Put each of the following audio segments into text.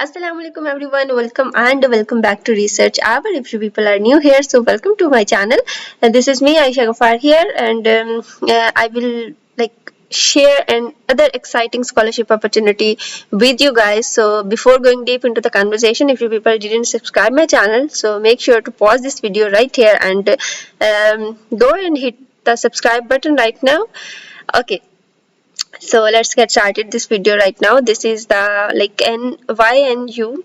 Assalamualaikum everyone, welcome back to Research Hour. If you people are new here, so welcome to my channel. This is me, Aisha Ghaffar here, and I will share an other exciting scholarship opportunity with you guys. So before going deep into the conversation, if you people didn't subscribe my channel, so make sure to pause this video right here and go and hit the subscribe button right now. Okay, so let's get started this video right now. This is the YNU,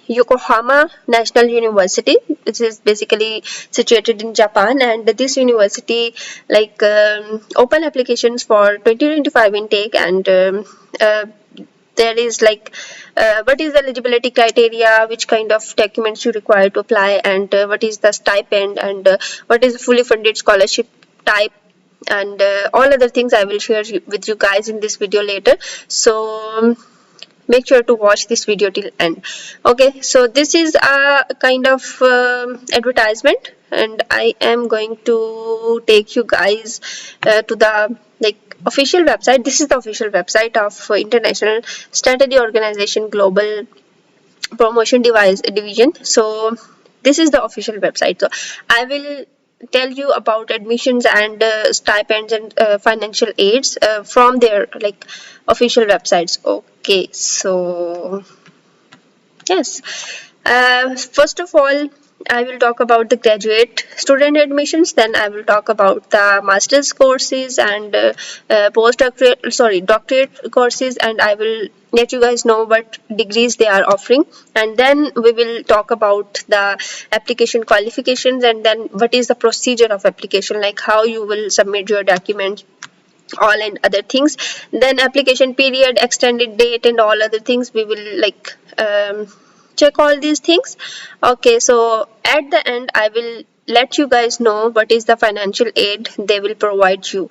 Yokohama National University. This is basically situated in Japan, and this university open applications for 2025 intake, and there is what is the eligibility criteria, which kind of documents you require to apply, and what is the stipend, and what is the fully funded scholarship type, and all other things I will share with you guys in this video later. So make sure to watch this video till end. Okay, so this is a kind of advertisement, and I am going to take you guys to the official website. This is the official website of International Strategy Organization Global Promotion Division. So this is the official website. So I will tell you about admissions and stipends and financial aids from their official websites. Okay, so yes, first of all, I will talk about the graduate student admissions. Then I will talk about the master's courses and doctorate courses, and I will let you guys know what degrees they are offering. And then we will talk about the application qualifications, and then what is the procedure of application, like how you will submit your documents, all and other things. Then application period, extended date, and all other things. We will check all these things. Okay, so at the end I will let you guys know what is the financial aid they will provide you.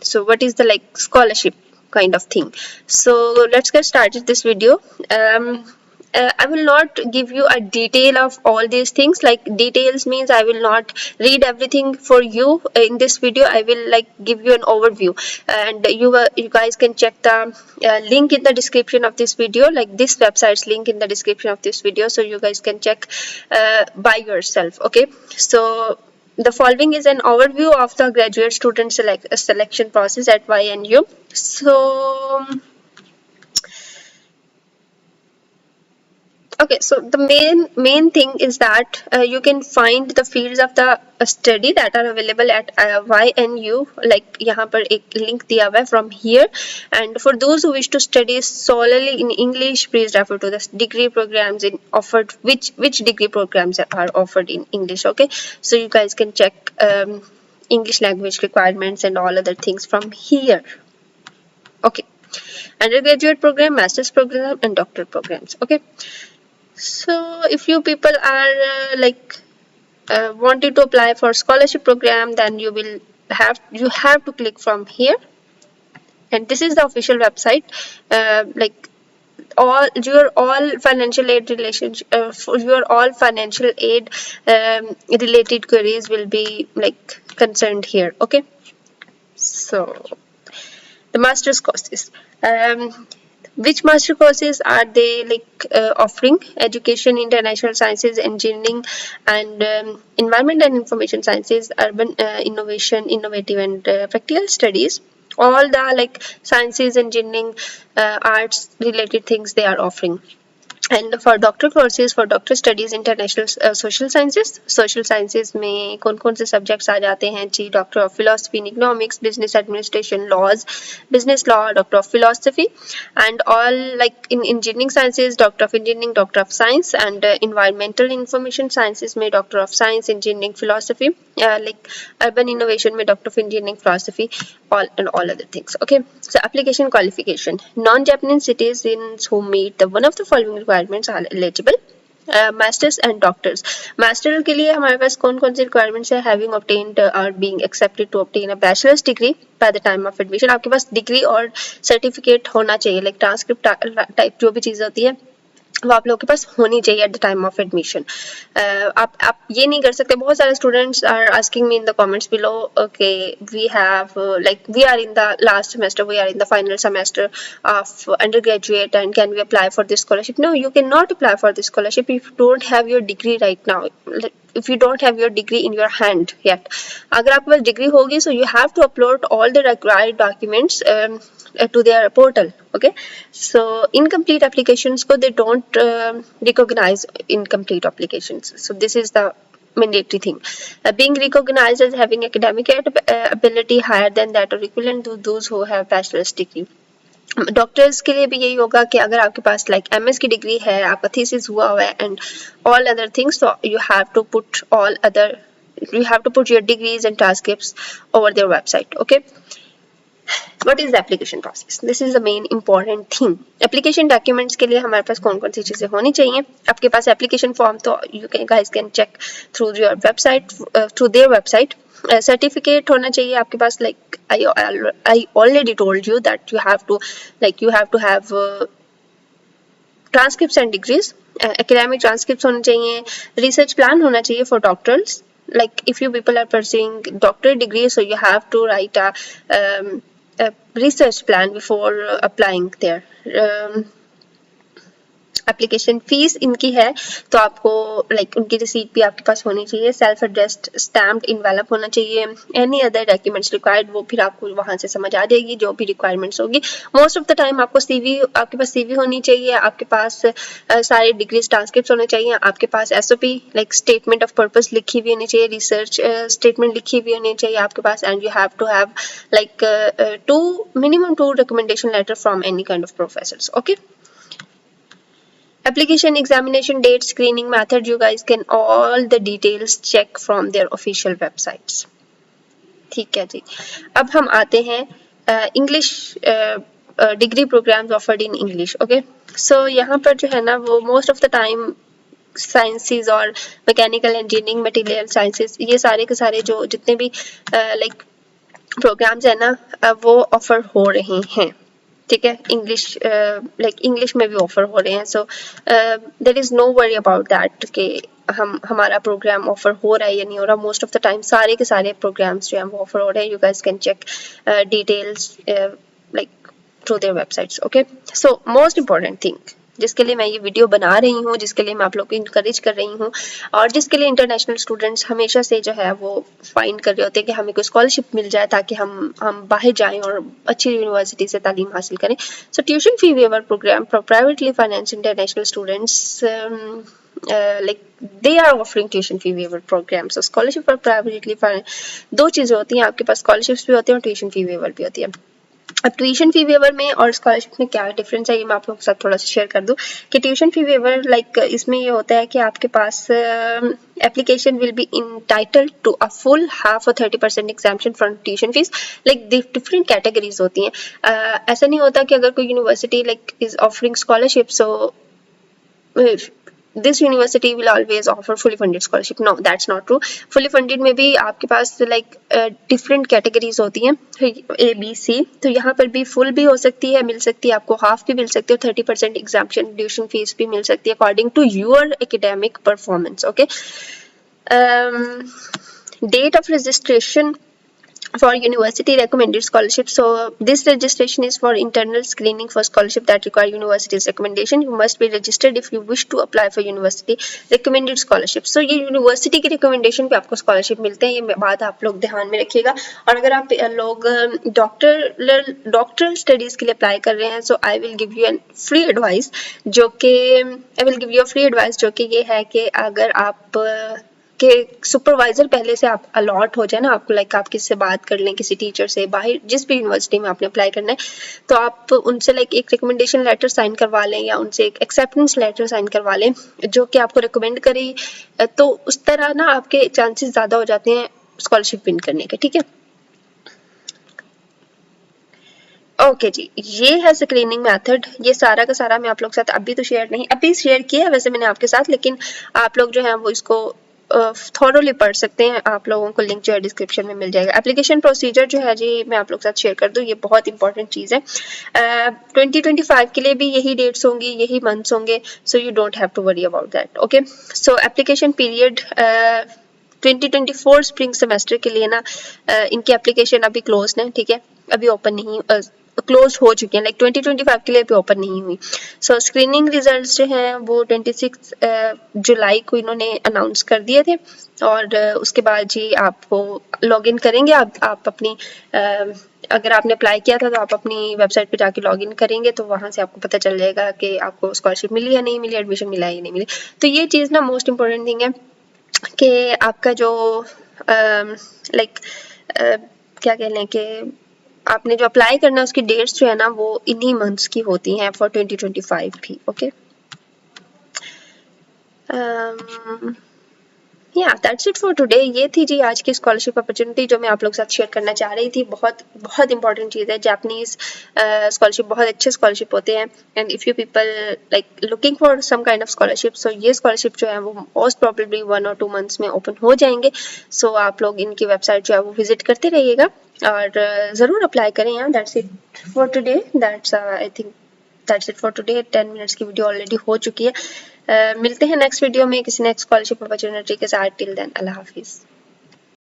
So what is the scholarship kind of thing. So let's get started this video. I will not give you a detail of all these things. Like details means I will not read everything for you in this video. I will give you an overview, and you guys can check the link in the description of this video, like this website's link in the description of this video, so you guys can check by yourself. Okay, so the following is an overview of the graduate student selection process at YNU. So okay, so the main thing is that you can find the fields of the study that are available at YNU. Like यहाँ पर एक link दिया हुआ है from here. And for those who wish to study solely in English, please refer to the degree programs offered. Which degree programs are offered in English? Okay, so you guys can check English language requirements and all other things from here. Okay, undergraduate program, master's program, and doctorate programs. Okay. So if you people are wanting to apply for scholarship program, then you have to click from here, and this is the official website. All financial aid related queries will be concerned here. Okay, so the master's courses. Which master courses are they offering? Education, international sciences, engineering, and environment and information sciences, urban innovation, innovative and practical studies. All the sciences, engineering, arts related things they are offering. And for doctor courses, for doctor studies, international social sciences में कौन से subjects आ जाते हैं जी? Doctor of philosophy in economics, business administration, laws, business law, doctor of philosophy. And all in engineering sciences, doctor of engineering, doctor of science, and environmental information sciences में doctor of science, engineering, philosophy, urban innovation में doctor of engineering, philosophy, all other things. Okay, so application qualification. Non-Japanese citizens who meet one of the following requirements are eligible. Masters and doctors. Master के लिए हमारे पास कौन से requirements है? Having obtained or being accepted to obtain a bachelor's degree by the time of admission. आपके पास degree और certificate होना चाहिए, like transcript type जो भी चीज़ होती है वो आप लोगों के पास होनी चाहिए at the time of admission. आप ये नहीं कर सकते, बहुत सारे students are asking me in the comments below, okay we have like we are in the last semester, we are in the final semester of undergraduate and can we apply for this scholarship? No, you cannot apply for this scholarship if you don't have your degree right now, if you don't have your degree in your hand yet. अगर आपके पास degree होगी, so you have to upload all the required documents to their portal. Okay, so incomplete applications ko they don't recognize incomplete applications, so this is the mandatory thing. Being recognized as having academic ability higher than that or equivalent to those who have bachelor's degree. Doctors के लिए भी यही होगा कि अगर आपके पास like MS की डिग्री है, आपका थीसिस हुआ हुआ है एंड ऑल अदर थिंग्स, तो you have to put all other, you have to put your degrees and transcripts over their website. Okay, what is the application process? This is the main important thing. Application documents के लिए हमारे पास कौन कौन सी चीजें होनी चाहिए? आपके पास application form तो you guys can check through your website, through their website. Certificate होना चाहिए आपके पास, like I already told you that you have to have transcripts and degrees. Academic transcripts होने चाहिए. Research plan होना चाहिए for doctors. Like if you people are pursuing doctorate degree, so you have to write a research plan before applying there. Application fees इनकी है तो आपको like उनकी receipt भी आपके पास होनी चाहिए, सेल्फ एड्रेस्ड स्टैम्प्ड इनवेलप होना चाहिए, एनी अदर डॉक्यूमेंट्स रिक्वायर्ड वो फिर आपको वहां से समझ आ जाएगी जो भी रिक्वायरमेंट्स होगी. मोस्ट ऑफ द टाइम आपको सीवी, आपके पास सीवी होनी चाहिए, आपके पास सारे डिग्रीज ट्रांसक्रिप्ट होने चाहिए, आपके पास SOP like statement of purpose लिखी हुई होनी चाहिए, रिसर्च स्टेटमेंट लिखी हुई होनी चाहिए आपके पास, and you have to have like minimum 2 recommendation letter from any kind of professors. Okay, application, examination date, screening method, you guys can all the details check from their official websites. ठीक है जी. अब हम आते हैं English degree programmes offered in English. Okay, so यहाँ पर जो है ना वो most of the time sciences और मैकेनिकल इंजीनियरिंग, मटेरियल साइंसेस, ये सारे के सारे जो जितने भी लाइक प्रोग्राम्स है ना वो ऑफर हो रहे हैं. ठीक है, इंग्लिश लाइक इंग्लिश में भी ऑफर हो रहे हैं. So there is no worry about that कि हमारा प्रोग्राम ऑफर हो रहा है या नहीं हो रहा. मोस्ट ऑफ द टाइम सारे के सारे प्रोग्राम्स जो हैं वो ऑफर हो रहे हैं. You guys can check details like through their websites. Okay, so most important thing जिसके लिए मैं ये वीडियो बना रही हूँ, जिसके लिए मैं आप लोग को इंकरेज कर रही हूँ और जिसके लिए इंटरनेशनल स्टूडेंट्स हमेशा से जो है वो फाइंड कर रहे होते हैं कि हमें कोई स्कॉलरशिप मिल जाए ताकि हम बाहर जाएं और अच्छी यूनिवर्सिटी से तालीम हासिल करें. So tuition fee waiver programme for privately finance international students, like they are offering tuition fee waiver programs. So scholarship और privately financed दो चीजें होती हैं, आपके पास scholarships भी होती हैं और tuition fee waiver भी होती है. अब ट्यूशन फी वेवर में और स्कॉलरशिप में क्या डिफरेंस है ये मैं आप लोगों के साथ थोड़ा सा शेयर कर दूं कि ट्यूशन फी वेवर लाइक इसमें ये होता है कि आपके पास application will be entitled to a full half और 30% exemption from tuition fees. Like different categories होती हैं. ऐसा नहीं होता कि अगर कोई university like is offering scholarship so this university will always offer fully funded scholarship. No, that's not true. fully funded में भी आपके पास like different categories होती हैं A, B, C. तो यहाँ पर भी full भी हो सकती है, मिल सकती है आपको, half भी मिल सकती है, 30% exemption tuition fees भी मिल सकती है according to your academic performance. Okay, date of registration for university recommended scholarship. So this registration is for internal screening for scholarship that require university's recommendation. You must be registered if you wish to apply for university recommended scholarship. So ये university की recommendation पे आपको scholarship मिलते हैं, ये बात आप लोग ध्यान में रखिएगा. और अगर आप लोग डॉक्टरल स्टडीज के लिए अप्लाई कर रहे हैं, so I will give you a free advice जो कि ये है कि अगर आप कि सुपरवाइजर पहले से आप अलॉट हो जाए ना, आपको लाइक आप किससे बात कर लें, किसी टीचर से, बाहर जिस भी यूनिवर्सिटी में आपने अप्लाई करना है तो आप उनसे लाइक एक रिकमेंडेशन लेटर साइन करवा लें या उनसे एक एक्सेप्टेंस लेटर साइन करवा लें जो कि आपको रिकमेंड करे. तो उस तरह ना आपके चांसेस ज़्यादा हो जाते हैं स्कॉलरशिप विन करने के. ठीक है, ओके जी, ये है स्क्रीनिंग मेथड. ये सारा का सारा मैं आप लोग के साथ अभी तो शेयर नहीं, अभी शेयर किया है वैसे मैंने आपके साथ, लेकिन आप लोग जो है वो इसको थॉरोली पढ़ सकते हैं। आप लोगों को लिंक जो है डिस्क्रिप्शन में मिल जाएगा। एप्लीकेशन प्रोसीजर जो है जी मैं आप लोग के साथ शेयर कर दूँ, ये बहुत इंपॉर्टेंट चीज़ है। 2025 के लिए भी यही डेट्स होंगी, यही मंथ्स होंगे, so you don't have to worry about that. Okay, so application period 2024 spring semester के लिए ना इनकी एप्लीकेशन अभी क्लोज है, ठीक है, अभी ओपन नहीं, क्लोज हो चुके हैं, लाइक 2025 के लिए अभी ओपन नहीं हुई। सो स्क्रीनिंग रिजल्ट्स जो हैं वो 26 जुलाई को इन्होंने अनाउंस कर दिए थे, और उसके बाद जी आपको लॉगिन करेंगे, आप अपनी अगर आपने अप्लाई किया था तो आप अपनी वेबसाइट पे जाके लॉगिन करेंगे, तो वहाँ से आपको पता चल जाएगा कि आपको स्कॉलरशिप मिली या नहीं मिली, एडमिशन मिला है या नहीं मिली। तो ये चीज़ ना मोस्ट इम्पोर्टेंट थिंग है कि आपका जो लाइक क्या कह लें कि आपने जो अप्लाई करना है उसकी डेट्स जो है ना वो इन्हीं मंथ्स की होती हैं फॉर 2025 भी। ओके, या दैट्स इट फॉर टुडे। ये थी जी आज की स्कॉलरशिप अपॉर्चुनिटी जो मैं आप लोग के साथ शेयर करना चाह रही थी। बहुत बहुत इंपॉर्टेंट चीज़ है, जापानीज स्कॉलरशिप बहुत अच्छे स्कॉलरशिप होते हैं, and if you people like looking for some kind of scholarship, so ये स्कॉलरशिप जो है वो मोस्ट प्रॉबेबली 1 और 2 मंथ्स में ओपन हो जाएंगे। सो आप लोग इनकी वेबसाइट जो है वो विजिट करते रहिएगा और ज़रूर अप्लाई करें। यहाँ that's it for today, that's I think that's it for today. 10 minutes की वीडियो ऑलरेडी हो चुकी है। मिलते हैं नेक्स्ट वीडियो में किसी नेक्स्ट स्कॉलरशिप अपॉर्चुनिटी के साथ। टिल देन अल्लाह हाफिज़।